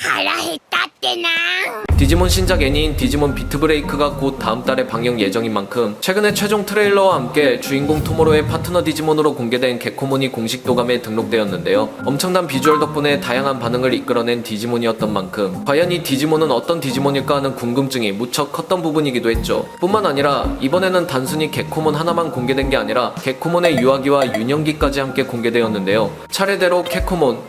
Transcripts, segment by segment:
하라 했다 때나. 디지몬 신작 애니인 디지몬 비트브레이크가 곧 다음 달에 방영 예정인 만큼 최근에 최종 트레일러와 함께 주인공 토모로의 파트너 디지몬으로 공개된 개코몬이 공식 도감에 등록되었는데요. 엄청난 비주얼 덕분에 다양한 반응을 이끌어낸 디지몬이었던 만큼 과연 이 디지몬은 어떤 디지몬일까 하는 궁금증이 무척 컸던 부분이기도 했죠. 뿐만 아니라 이번에는 단순히 개코몬 하나만 공개된 게 아니라 개코몬의 유아기와 유년기까지 함께 공개되었는데요. 차례대로 개코몬,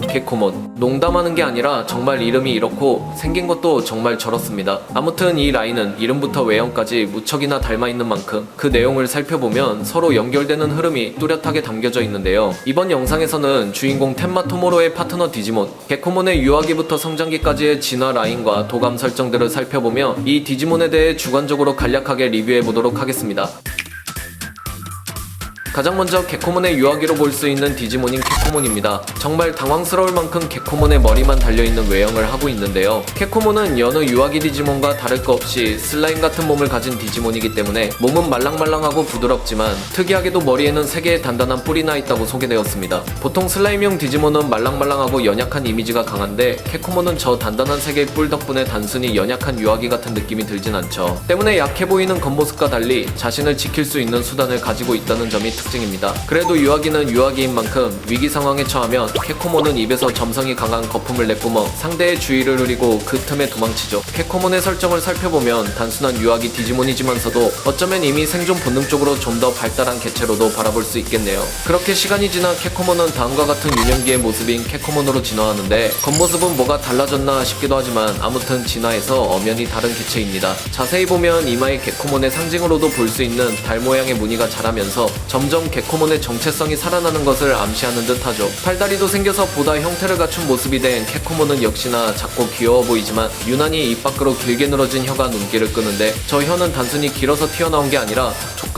개코몬 농담하는 게 아니라 정말 이름이 이렇고 생긴 것도 정말 저렇습니다. 아무튼 이 라인은 이름부터 외형까지 무척이나 닮아있는 만큼 그 내용을 살펴보면 서로 연결되는 흐름이 뚜렷하게 담겨져 있는데요. 이번 영상에서는 주인공 텐마 토모로의 파트너 디지몬, 개코몬의 유아기부터 성장기까지의 진화 라인과 도감 설정들을 살펴보며 이 디지몬에 대해 주관적으로 간략하게 리뷰해보도록 하겠습니다. 가장 먼저 개코몬의 유아기로 볼 수 있는 디지몬인 개코몬입니다. 정말 당황스러울 만큼 개코몬의 머리만 달려있는 외형을 하고 있는데요. 개코몬은 여느 유아기 디지몬과 다를 것 없이 슬라임 같은 몸을 가진 디지몬이기 때문에 몸은 말랑말랑하고 부드럽지만 특이하게도 머리에는 3개의 단단한 뿔이 나 있다고 소개되었습니다. 보통 슬라임형 디지몬은 말랑말랑하고 연약한 이미지가 강한데 개코몬은 저 단단한 3개의 뿔 덕분에 단순히 연약한 유아기 같은 느낌이 들진 않죠. 때문에 약해 보이는 겉모습과 달리 자신을 지킬 수 있는 수단을 가지고 있다는 점이 특징입니다. 그래도 유아기는 유아기인 만큼 위기 상황에 처하면 개코몬은 입에서 점성이 강한 거품을 내뿜어 상대의 주의를 흐리고 그 틈에 도망치죠. 개코몬의 설정을 살펴보면 단순한 유아기 디지몬이지만서도 어쩌면 이미 생존 본능적으로 좀 더 발달한 개체로도 바라볼 수 있겠네요. 그렇게 시간이 지나 개코몬은 다음과 같은 유년기의 모습인 개코몬으로 진화하는데 겉모습은 뭐가 달라졌나 싶기도 하지만 아무튼 진화해서 엄연히 다른 개체입니다. 자세히 보면 이마에 개코몬의 상징으로도 볼 수 있는 달 모양의 무늬가 자라면서 점점 개코몬의 정체성이 살아나는 것을 암시하는 듯 하죠. 팔다리도 생겨서 보다 형태를 갖춘 모습이 된 개코몬은 역시나 작고 귀여워 보이지만 유난히 입 밖으로 길게 늘어진 혀가 눈길을 끄는데 저 혀는 단순히 길어서 튀어나온 게 아니라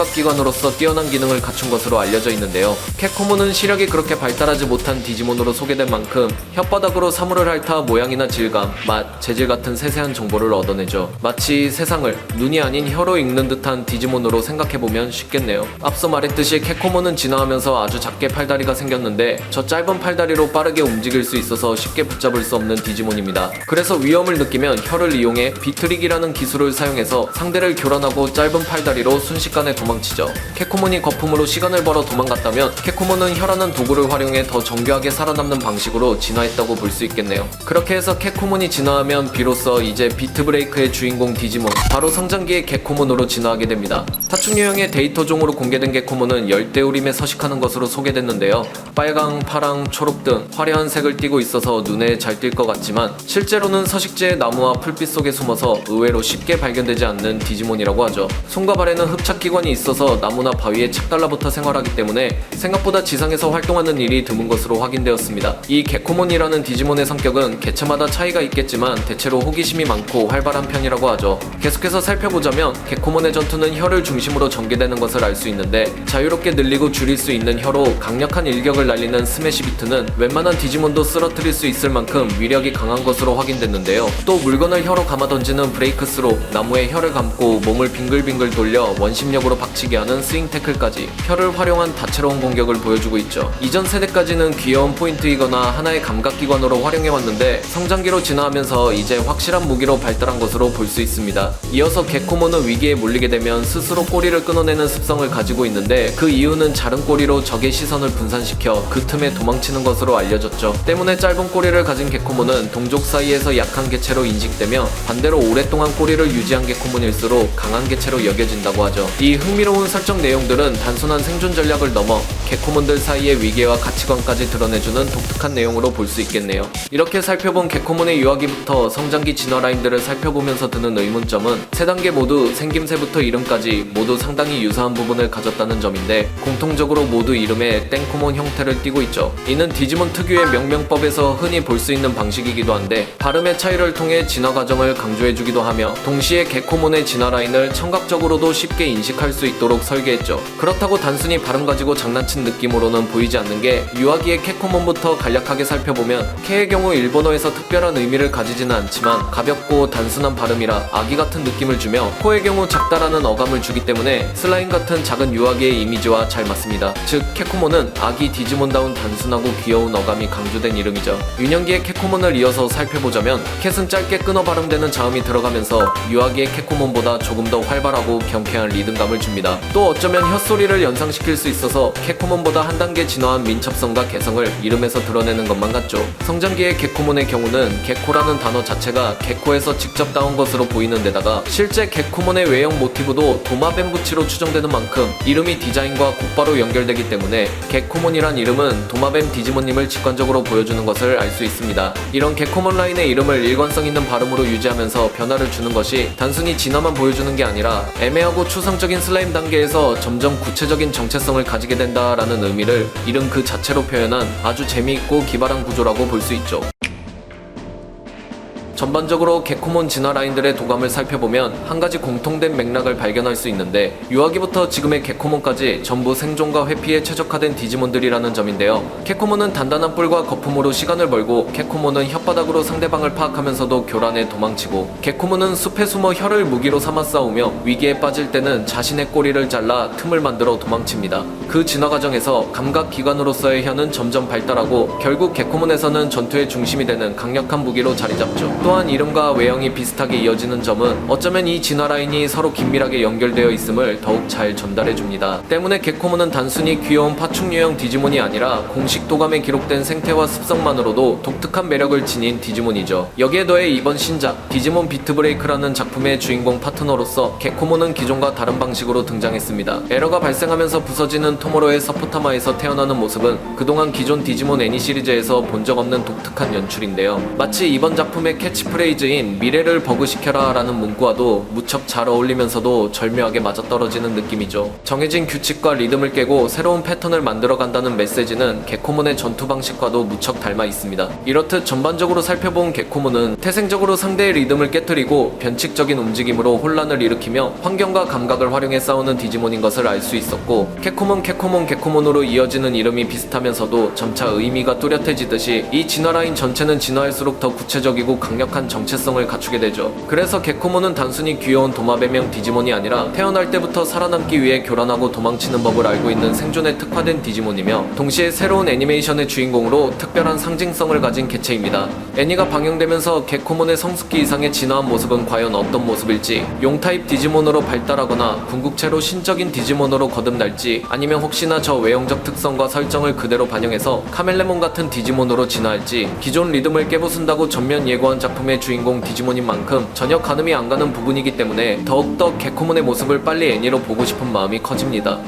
촉각기관으로서 뛰어난 기능을 갖춘 것으로 알려져 있는데요. 개코몬은 시력이 그렇게 발달하지 못한 디지몬으로 소개된 만큼 혓바닥으로 사물을 핥아 모양이나 질감, 맛, 재질 같은 세세한 정보를 얻어내죠. 마치 세상을 눈이 아닌 혀로 읽는 듯한 디지몬으로 생각해보면 쉽겠네요. 앞서 말했듯이 개코몬은 진화하면서 아주 작게 팔다리가 생겼는데 저 짧은 팔다리로 빠르게 움직일 수 있어서 쉽게 붙잡을 수 없는 디지몬입니다. 그래서 위험을 느끼면 혀를 이용해 비트릭이라는 기술을 사용해서 상대를 교란하고 짧은 팔다리로 순식간에 도망치죠. 개코몬이 거품으로 시간을 벌어 도망갔다면 개코몬은 혀라는 도구를 활용해 더 정교하게 살아남는 방식으로 진화했다고 볼 수 있겠네요. 그렇게 해서 개코몬이 진화하면 비로소 이제 비트브레이크의 주인공 디지몬, 바로 성장기의 개코몬으로 진화하게 됩니다. 타충 유형의 데이터종으로 공개된 개코몬은 열대우림에 서식하는 것으로 소개됐는데요. 빨강, 파랑, 초록 등 화려한 색을 띠고 있어서 눈에 잘 띌 것 같지만 실제로는 서식지의 나무와 풀빛 속에 숨어서 의외로 쉽게 발견되지 않는 디지몬이라고 하죠. 손과 발에는 흡착기관이 있어서 나무나 바위에 착 달라붙어 생활하기 때문에 생각보다 지상에서 활동하는 일이 드문 것으로 확인되었습니다. 이 개코몬이라는 디지몬의 성격은 개체마다 차이가 있겠지만 대체로 호기심이 많고 활발한 편이라고 하죠. 계속해서 살펴보자면 개코몬의 전투는 혀를 중심으로 전개되는 것을 알 수 있는데 자유롭게 늘리고 줄일 수 있는 혀로 강력한 일격을 날리는 스매시 비트는 웬만한 디지몬도 쓰러뜨릴 수 있을 만큼 위력이 강한 것으로 확인됐는데요. 또 물건을 혀로 감아 던지는 브레이크 스로, 나무에 혀를 감고 몸을 빙글빙글 돌려 원심력으로 박치게 하는 스윙 태클까지 혀를 활용한 다채로운 공격을 보여주고 있죠. 이전 세대까지는 귀여운 포인트이거나 하나의 감각기관으로 활용해왔는데 성장기로 진화하면서 이제 확실한 무기로 발달한 것으로 볼 수 있습니다. 이어서 개코몬은 위기에 몰리게 되면 스스로 꼬리를 끊어내는 습성을 가지고 있는데 그 이유는 자른 꼬리로 적의 시선을 분산시켜 그 틈에 도망치는 것으로 알려졌죠. 때문에 짧은 꼬리를 가진 개코몬은 동족 사이에서 약한 개체로 인식되며 반대로 오랫동안 꼬리를 유지한 개코몬일수록 강한 개체로 여겨진다고 하죠. 이 흥미로운 설정 내용들은 단순한 생존 전략을 넘어 개코몬들 사이의 위계와 가치관까지 드러내주는 독특한 내용으로 볼 수 있겠네요. 이렇게 살펴본 개코몬의 유아기부터 성장기 진화 라인들을 살펴보면서 드는 의문점은 세 단계 모두 생김새부터 이름까지 모두 상당히 유사한 부분을 가졌다는 점인데 공통적으로 모두 이름에 땡코몬 형태를 띠고 있죠. 이는 디지몬 특유의 명명법에서 흔히 볼 수 있는 방식이기도 한데 발음의 차이를 통해 진화 과정을 강조해주기도 하며 동시에 개코몬의 진화 라인을 청각적으로도 쉽게 인식할 수 있도록 설계했죠. 그렇다고 단순히 발음 가지고 장난친 느낌으로는 보이지 않는 게 유아기의 개코몬부터 간략하게 살펴보면 K의 경우 일본어에서 특별한 의미를 가지지는 않지만 가볍고 단순한 발음이라 아기 같은 느낌을 주며 코의 경우 작다라는 어감을 주기 때문에 슬라임 같은 작은 유아기의 이미지와 이미지와 잘 맞습니다. 즉 캐코몬은 아기 디지몬다운 단순하고 귀여운 어감이 강조된 이름이죠. 유년기의 캐코몬을 이어서 살펴보자면 캣은 짧게 끊어 발음되는 자음이 들어가면서 유아기의 캐코몬보다 조금 더 활발하고 경쾌한 리듬감을 줍니다. 또 어쩌면 혓소리를 연상시킬 수 있어서 캐코몬보다 한 단계 진화한 민첩성과 개성을 이름에서 드러내는 것만 같죠. 성장기의 개코몬의 경우는 개코라는 단어 자체가 개코에서 직접 따온 것으로 보이는 데다가 실제 개코몬의 외형 모티브도 도마뱀부치로 추정되는 만큼 이름이 디자인과 곧바로 연결되기 때문에 개코몬이란 이름은 도마뱀 디지몬님을 직관적으로 보여주는 것을 알 수 있습니다. 이런 개코몬 라인의 이름을 일관성 있는 발음으로 유지하면서 변화를 주는 것이 단순히 진화만 보여주는 게 아니라 애매하고 추상적인 슬라임 단계에서 점점 구체적인 정체성을 가지게 된다라는 의미를 이름 그 자체로 표현한 아주 재미있고 기발한 구조라고 볼 수 있죠. 전반적으로 개코몬 진화 라인들의 도감을 살펴보면 한 가지 공통된 맥락을 발견할 수 있는데 유아기부터 지금의 개코몬까지 전부 생존과 회피에 최적화된 디지몬들이라는 점인데요. 개코몬은 단단한 뿔과 거품으로 시간을 벌고 개코몬은 혓바닥으로 상대방을 파악하면서도 교란에 도망치고 개코몬은 숲에 숨어 혀를 무기로 삼아 싸우며 위기에 빠질 때는 자신의 꼬리를 잘라 틈을 만들어 도망칩니다. 그 진화 과정에서 감각기관으로서의 혀는 점점 발달하고 결국 개코몬에서는 전투의 중심이 되는 강력한 무기로 자리잡죠. 또한 이름과 외형이 비슷하게 이어지는 점은 어쩌면 이 진화 라인이 서로 긴밀하게 연결되어 있음을 더욱 잘 전달해줍니다. 때문에 개코몬은 단순히 귀여운 파충 유형 디지몬이 아니라 공식 도감에 기록된 생태와 습성만으로도 독특한 매력을 지닌 디지몬이죠. 여기에 더해 이번 신작 디지몬 비트브레이크라는 작품의 주인공 파트너로서 개코몬은 기존과 다른 방식으로 등장했습니다. 에러가 발생하면서 부서지는 토모로의 서포타마에서 태어나는 모습은 그동안 기존 디지몬 애니 시리즈에서 본 적 없는 독특한 연출인데요. 마치 이번 작품의 캐치프레이즈인 미래를 버그시켜라 라는 문구와도 무척 잘 어울리면서도 절묘하게 맞아떨어지는 느낌이죠. 정해진 규칙과 리듬을 깨고 새로운 패턴을 만들어간다는 메시지는 개코몬의 전투 방식과도 무척 닮아 있습니다. 이렇듯 전반적으로 살펴본 개코몬은 태생적으로 상대의 리듬을 깨뜨리고 변칙적인 움직임으로 혼란을 일으키며 환경과 감각을 활용해 싸우는 디지몬인 것을 알 수 있었고 개코몬으로 이어지는 이름이 비슷하면서도 점차 의미가 뚜렷해지듯이 이 진화 라인 전체는 진화할수록 더 구체적이고 강력한 정체성을 갖추게 되죠. 그래서 개코몬은 단순히 귀여운 도마뱀형 디지몬이 아니라 태어날 때부터 살아남기 위해 교란하고 도망치는 법을 알고 있는 생존에 특화된 디지몬이며 동시에 새로운 애니메이션의 주인공으로 특별한 상징성을 가진 개체입니다. 애니가 방영되면서 개코몬의 성숙기 이상의 진화한 모습은 과연 어떤 모습일지, 용타입 디지몬으로 발달하거나 궁극체로 신적인 디지몬으로 거듭날지 아니면 혹시나 저 외형적 특성과 설정을 그대로 반영해서 카멜레몬 같은 디지몬으로 진화할지 기존 리듬을 깨부순다고 전면 예고한 작품의 주인공 디지몬인 만큼 전혀 가늠이 안 가는 부분이기 때문에 더욱더 개코몬의 모습을 빨리 애니로 보고 싶은 마음이 커집니다.